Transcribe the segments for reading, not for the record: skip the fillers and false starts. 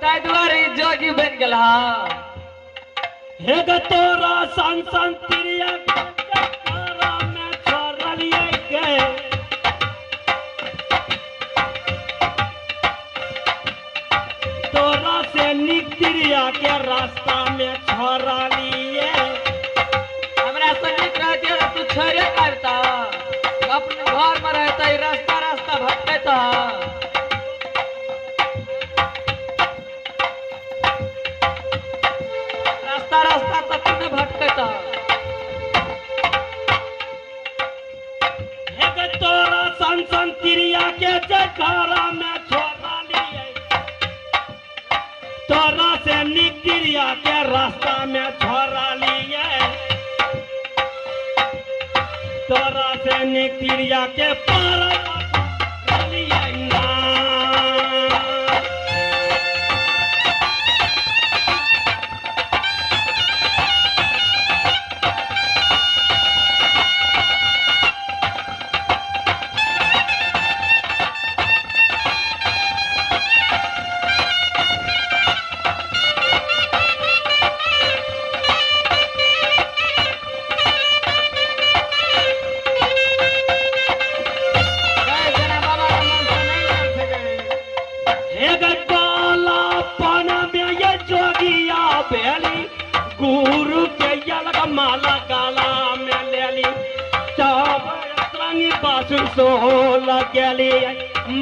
ताहि दुआरे जोगी बन गेल हे ग तोरा सन सन तिरिया तारा में छोड़लिए के तोरा से निक तिरिया के रास्ता में छोड़लिए हमरा से नीक रहती तू छोड़े करता अपने घर में रहता रास्ता रास्ता भटकता रास्ता रास्ता तो तूने भटकता हे ग तोरा सन सन तिरिया के जकारा में छोड़लिए तोरा से निक तिरिया के रास्ता में छोड़लिए तोरा से निक तिरिया के पार छोड़लिए ना गए जना बाबा के मन से नहीं जान से गए हे ग बालापन में ये जोगिया बेली गुरु के यलग माला गाला में लेली चाव रंगी बासुर सो लगली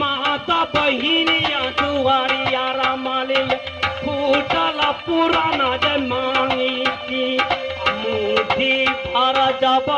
माता बहिनिया दुआरिया रामाली फूटल पुराना जे मांगी की मुठी भर जब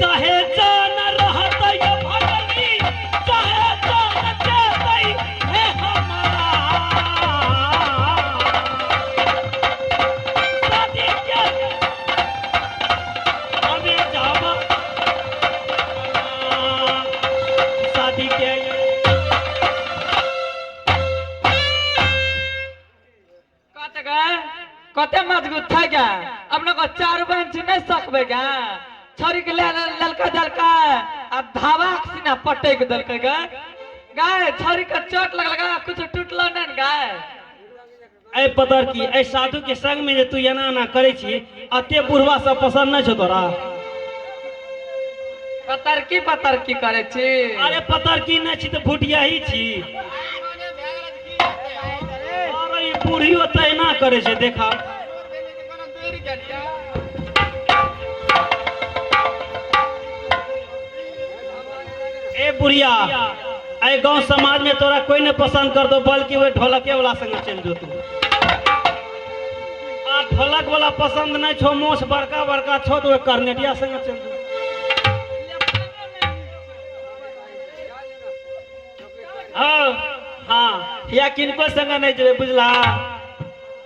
चाहे जान रहत ये भगनी चाहे जान देतई हे हमारा शादी के अबे जाब शादी के कत गए कते मजबूत था क्या अपने को चार बहन से नहीं सकबे क्या छोरी के ले ललका दलका आ धावा सीना पटे के दलका गए गाय छोरी का चोट लगा कुछ टूटलो नहीं गाय ऐ पतर की ऐ साधु के संग में जे तू एना ना करे छी अते बुढ़वा सब पसंद नहीं छो तोरा पतर की करे छी अरे पतर की नहीं छी तो भुटिया ही छी अरे ये बूढ़ी होता है ना करे छे देखा ए बुढ़िया ऐ गांव समाज में तोरा कोई नहीं पसंद कर दो बल्कि वो ढोलके वाला संग चल जो तू आ ढोलक वाला पसंद नहीं छो मोछ बड़का बड़का छो तो करनेटिया संग चल जो हाँ या किनको संग नहीं जेबे बुझला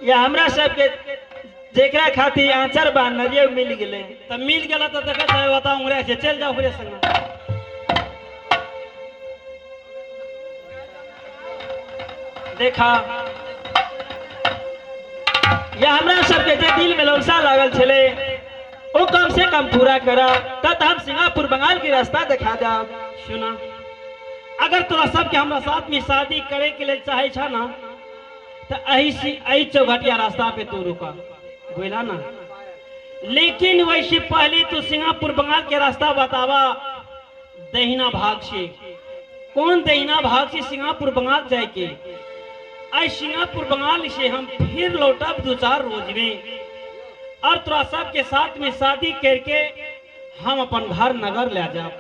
या हमरा सबके जेकरा खातिर आंचर बांध नरिये मिल गेले त मिल गेला त देखत है बताऊं उरे से चल जाओ उरे संग देखा या हमरा सबके जे दिल में लौसा लागल छले ओ कम से कम पूरा करा तब हम सिंगापुर बंगाल की रास्ता दिखा जा सुना अगर तोरा सबके हमरा साथ में शादी करे के लिए चाहे छा ना तो ऐसी चौघटिया रास्ता पे तू रुका बोला ना लेकिन वैसे पहले तू सिंगापुर बंगाल के रास्ता बतावा दहिना भाग से कौन दहिना भाग से सिंगापुर बंगाल जाए के आई सिंगापुर बंगाल से हम फिर लौटब 2-4 रोज में और तोरा सबके साथ में शादी करके हम अपन घर नगर ले जाओ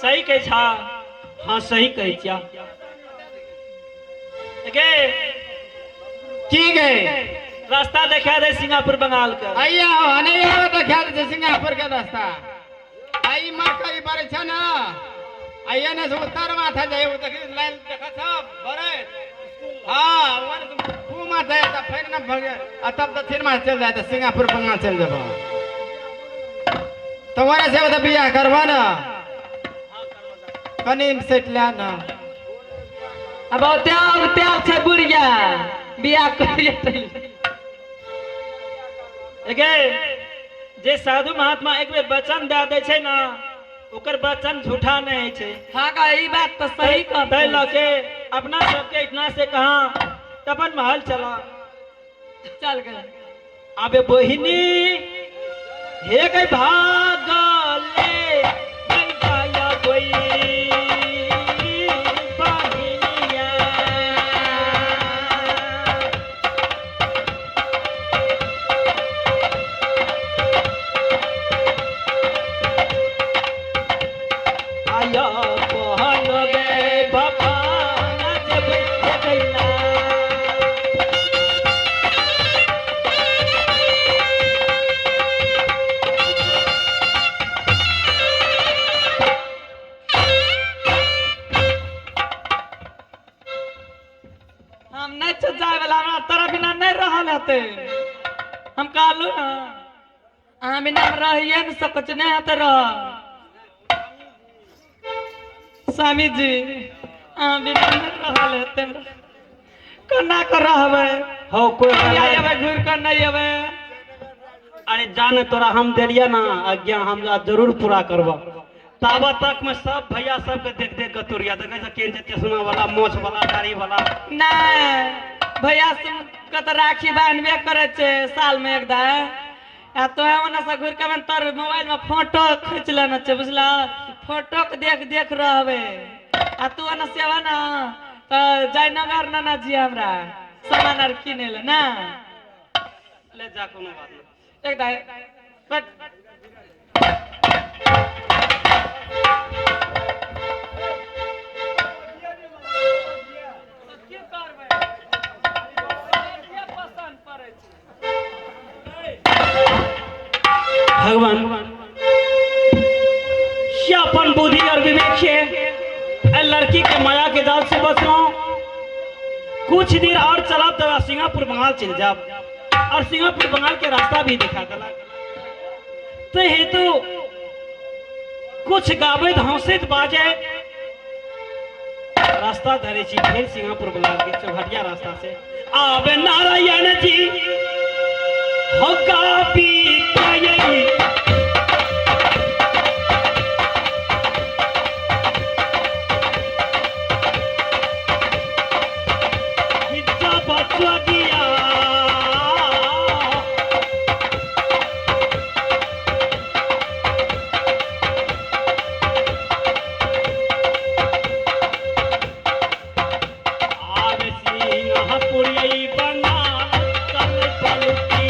सही कह छा हाँ सही कह छा की गए रास्ता देखा दे सिंगापुर बंगाल का आइया नहीं आवे तो ख्याल से सिंगापुर का रास्ता आई मार करी बारे छ ना आइए ने उत्तर माथा जाए वो तक लाइन देखा सब बड़े हां वन तू माथा है तब फिर ना भगे तब दक्षिण माथ चल जाए तो सिंगापुर बंगाल चल जाबो तुम्हारे से बता बियाह करवा ना कनीम सेट ला ना अब त्याग त्याग छै बुढ़िया बियाह करिए एके जे साधु महात्मा एक बेर वचन दे दे छै ना ओकर वचन झूठा नहीं है छै। हाँ का ई बात तो सही तै कहते लके अपना सबके इतना से कहा तपन महल चला चल गए अबे बहिनी हे गई भागले गई गाया कोई बहिनिया आया बहन गे बाबा जब गईला हम नहीं चल जाए वाला हमरा तोरा बिना नहीं रहल हते हम कहलू ना अहाँ बिना हम रहिए न सकत नहीं हते रह स्वामी जी अहाँ बिना नहीं रहल हते कना कर रहबे हो कोई या आवे घूर कर नहीं आवे अरे जाने तोरा हम देलिया ना आज्ञा हम जरूर पूरा करबा ताबा तक में सब भैया सबके देख देख के तोरिया देखे से केन जे चश्मा वाला मोछ वाला दाढ़ी वाला नहीं भैया तुम के तो राखी बांधबे करे छे साल में एक दा या तो है ओना से घूर के मन तोर मोबाइल में फोटो खींच लेना छे बुझला फोटो के देख देख रहबे आ तू ओना सेवा ना तो जयनगर नाना जी हमरा सामान आर किने ले ना ले जा कोनो बात नहीं एक दा बट भगवान क्या अपन बुद्धि और विवेक से ए लड़की के माया के जाल से बच रहा हूं। कुछ देर और चला तो सिंगापुर बंगाल चल जाब और सिंगापुर बंगाल के रास्ता भी दिखा दिला तो हेतु कुछ गावे हंसित बाजे रास्ता धरे छी फिर सिंगापुर बंगाल के चौहटिया रास्ता से आवे नारायण जी हो गाबी कायई हिज्जा बचवा दिया आवे सिंगापुरियई बंगाल कल पलटी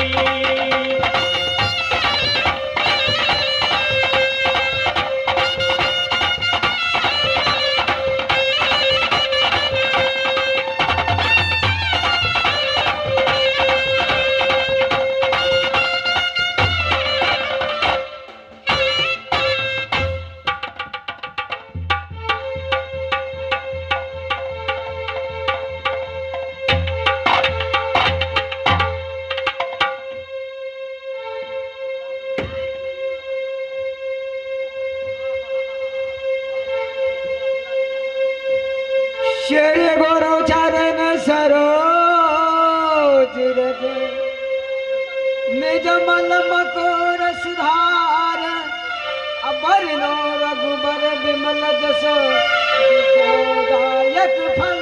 शेर गोरो चरण सरोज रज निज मल मकोर सुधार अबर नो रघुबर विमल जसो दायक फल